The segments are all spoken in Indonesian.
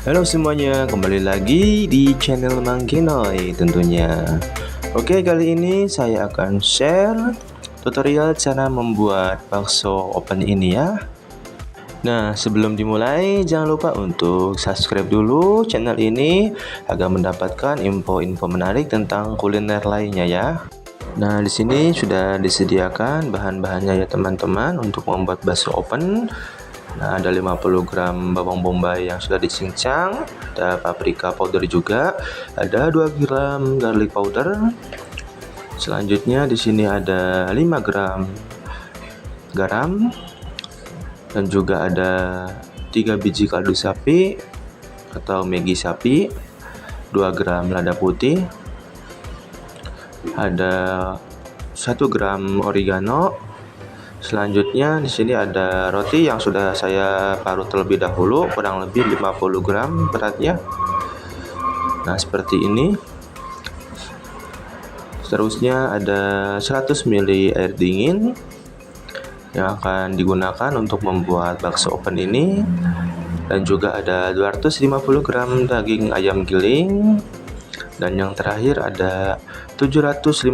Halo semuanya, kembali lagi di channel Mang Kinoy tentunya. Oke, kali ini saya akan share tutorial cara membuat bakso oven ini ya. Nah, sebelum dimulai jangan lupa untuk subscribe dulu channel ini agar mendapatkan info-info menarik tentang kuliner lainnya ya. Nah, di sini sudah disediakan bahan-bahannya ya teman-teman untuk membuat bakso oven. Nah, ada 50 gram bawang bombay yang sudah dicincang, ada paprika powder juga, ada 2 gram garlic powder. Selanjutnya di sini ada 5 gram garam dan juga ada 3 biji kaldu sapi atau Maggi sapi, 2 gram lada putih, ada 1 gram oregano. Selanjutnya di sini ada roti yang sudah saya parut terlebih dahulu, kurang lebih 50 gram beratnya. Nah, seperti ini. Seterusnya ada 100 ml air dingin yang akan digunakan untuk membuat bakso oven ini. Dan juga ada 250 gram daging ayam giling. Dan yang terakhir ada 750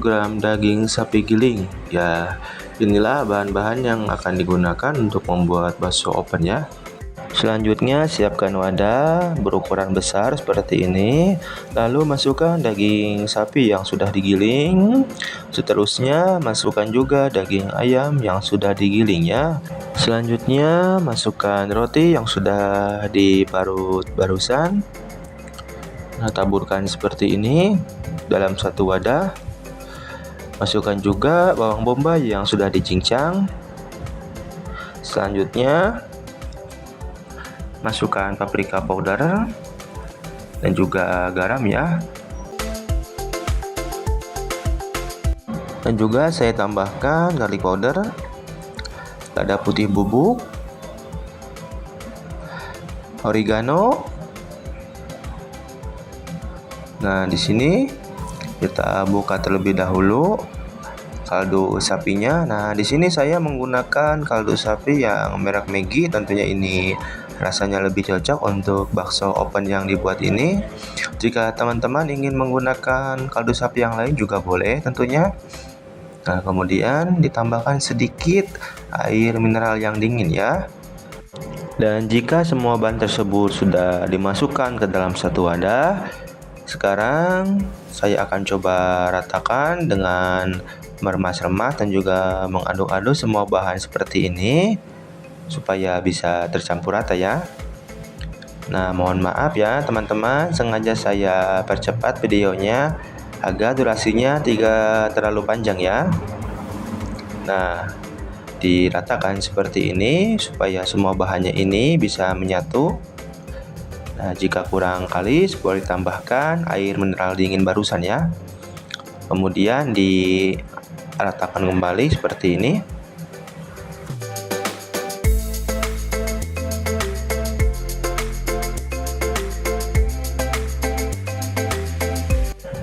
gram daging sapi giling. Ya, inilah bahan-bahan yang akan digunakan untuk membuat bakso oven ya. Selanjutnya siapkan wadah berukuran besar seperti ini. Lalu masukkan daging sapi yang sudah digiling. Seterusnya masukkan juga daging ayam yang sudah digiling ya. Selanjutnya masukkan roti yang sudah diparut barusan. Nah, taburkan seperti ini dalam satu wadah. Masukkan juga bawang bombay yang sudah dicincang. Selanjutnya masukkan paprika powder dan juga garam ya. Dan juga saya tambahkan garlic powder, lada putih bubuk, oregano. Nah, di sini kita buka terlebih dahulu kaldu sapinya. Nah, di sini saya menggunakan kaldu sapi yang merek Maggi. Tentunya ini rasanya lebih cocok untuk bakso oven yang dibuat ini. Jika teman-teman ingin menggunakan kaldu sapi yang lain juga boleh tentunya. Nah, kemudian ditambahkan sedikit air mineral yang dingin ya. Dan jika semua bahan tersebut sudah dimasukkan ke dalam satu wadah, sekarang saya akan coba ratakan dengan meremas-remas dan juga mengaduk-aduk semua bahan seperti ini supaya bisa tercampur rata ya. Nah, mohon maaf ya teman-teman, sengaja saya percepat videonya agar durasinya tidak terlalu panjang ya. Nah, diratakan seperti ini supaya semua bahannya ini bisa menyatu. Nah, jika kurang kalis boleh tambahkan air mineral dingin barusan ya. Kemudian diratakan kembali seperti ini.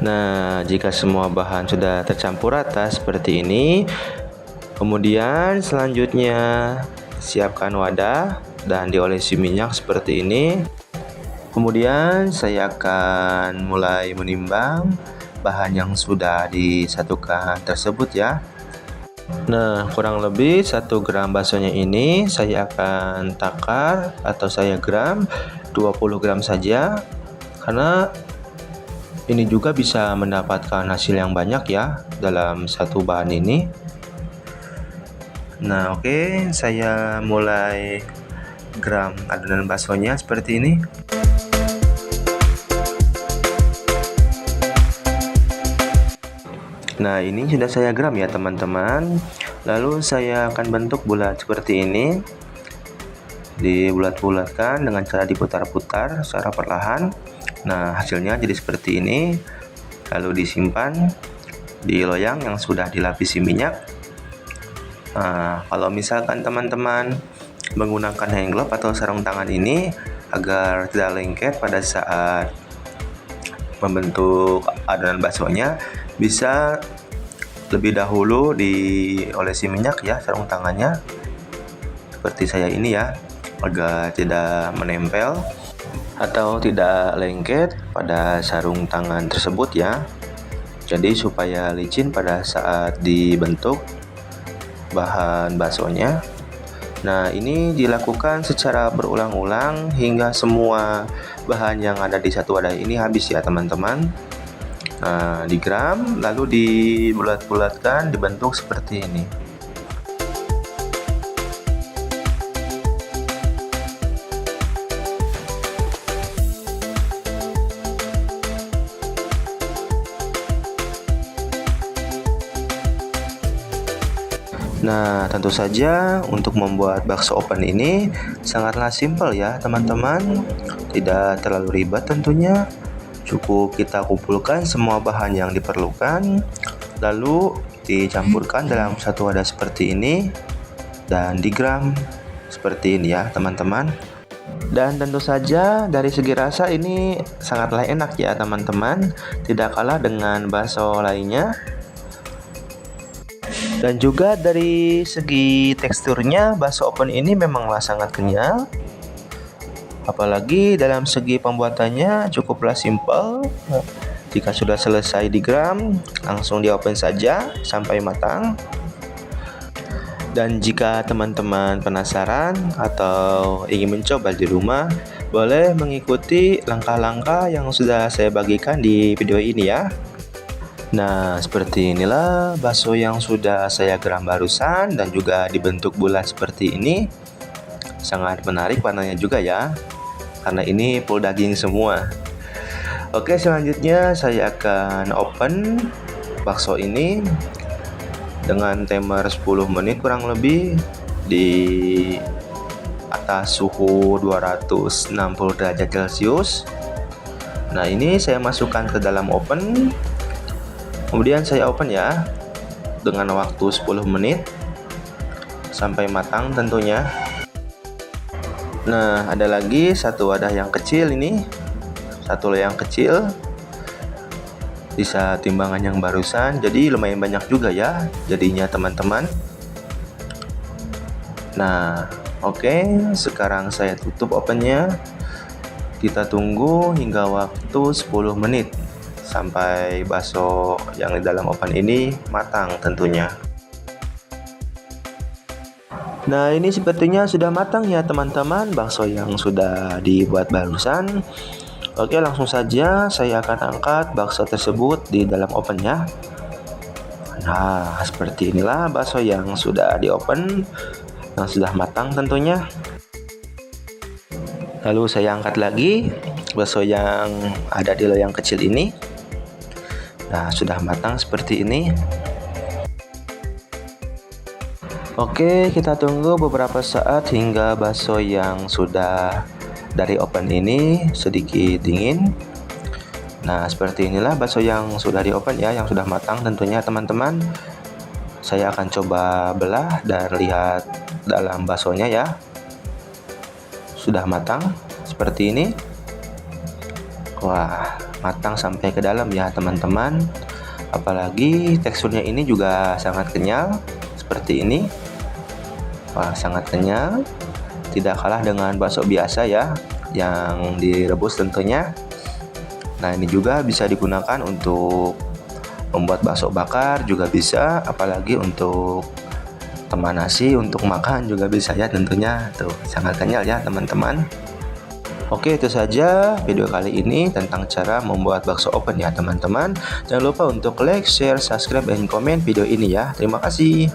Nah, jika semua bahan sudah tercampur rata seperti ini, kemudian selanjutnya siapkan wadah dan diolesi minyak seperti ini. Kemudian saya akan mulai menimbang bahan yang sudah disatukan tersebut ya. Nah, kurang lebih 1 gram baksonya ini saya akan takar atau saya gram 20 gram saja, karena ini juga bisa mendapatkan hasil yang banyak ya dalam satu bahan ini. Nah, oke, saya mulai gram adonan baksonya seperti ini. Nah, ini sudah saya gram ya teman-teman. Lalu saya akan bentuk bulat seperti ini. Dibulat-bulatkan dengan cara diputar-putar secara perlahan. Nah, hasilnya jadi seperti ini. Lalu disimpan di loyang yang sudah dilapisi minyak. Nah, kalau misalkan teman-teman menggunakan hand glove atau sarung tangan ini agar tidak lengket pada saat membentuk adonan baksonya, bisa lebih dahulu diolesi minyak ya sarung tangannya seperti saya ini ya, agar tidak menempel. atau tidak lengket pada sarung tangan tersebut ya. Jadi supaya licin pada saat dibentuk bahan baksonya. Nah, ini dilakukan secara berulang-ulang hingga semua bahan yang ada di satu wadah ini habis ya teman-teman. Nah, digram lalu dibulat-bulatkan dibentuk seperti ini. Nah, tentu saja untuk membuat bakso oven ini sangatlah simpel ya teman-teman. Tidak terlalu ribet tentunya. Cukup kita kumpulkan semua bahan yang diperlukan, lalu dicampurkan dalam satu wadah seperti ini dan digram seperti ini ya teman-teman. Dan tentu saja dari segi rasa ini sangatlah enak ya teman-teman. Tidak kalah dengan bakso lainnya. Dan juga dari segi teksturnya bakso oven ini memanglah sangat kenyal. Apalagi dalam segi pembuatannya cukuplah simpel. Jika sudah selesai digram, langsung di oven saja sampai matang. Dan jika teman-teman penasaran atau ingin mencoba di rumah, boleh mengikuti langkah-langkah yang sudah saya bagikan di video ini ya. Nah, seperti inilah bakso yang sudah saya gram barusan dan juga dibentuk bulat seperti ini. Sangat menarik warnanya juga ya, karena ini full daging semua. Oke, selanjutnya saya akan open bakso ini dengan timer 10 menit kurang lebih di atas suhu 260 derajat Celcius. Nah, ini saya masukkan ke dalam oven. Kemudian saya open ya dengan waktu 10 menit sampai matang tentunya. Nah, ada lagi satu wadah yang kecil ini. Satu yang kecil. Bisa timbangan yang barusan, jadi lumayan banyak juga ya jadinya teman-teman. Nah, oke, sekarang saya tutup ovennya. Kita tunggu hingga waktu 10 menit. Sampai bakso yang di dalam oven ini matang tentunya. Nah, ini sepertinya sudah matang ya teman-teman, bakso yang sudah dibuat barusan. Oke, langsung saja saya akan angkat bakso tersebut di dalam ovennya. Nah, seperti inilah bakso yang sudah di oven, yang sudah matang tentunya. Lalu saya angkat lagi bakso yang ada di loyang kecil ini. Nah, sudah matang seperti ini. Oke, kita tunggu beberapa saat hingga bakso yang sudah dari oven ini sedikit dingin. Nah, seperti inilah bakso yang sudah di oven ya, yang sudah matang tentunya teman-teman. Saya akan coba belah dan lihat dalam baksonya ya. Sudah matang seperti ini. Wah, matang sampai ke dalam ya teman-teman. Apalagi teksturnya ini juga sangat kenyal seperti ini. Wah, sangat kenyal. Tidak kalah dengan bakso biasa ya, yang direbus tentunya. Nah, ini juga bisa digunakan untuk membuat bakso bakar juga bisa, apalagi untuk teman nasi untuk makan juga bisa ya tentunya. Tuh, sangat kenyal ya teman-teman. Oke, itu saja video kali ini tentang cara membuat bakso oven ya teman-teman. Jangan lupa untuk like, share, subscribe, dan komen video ini ya. Terima kasih.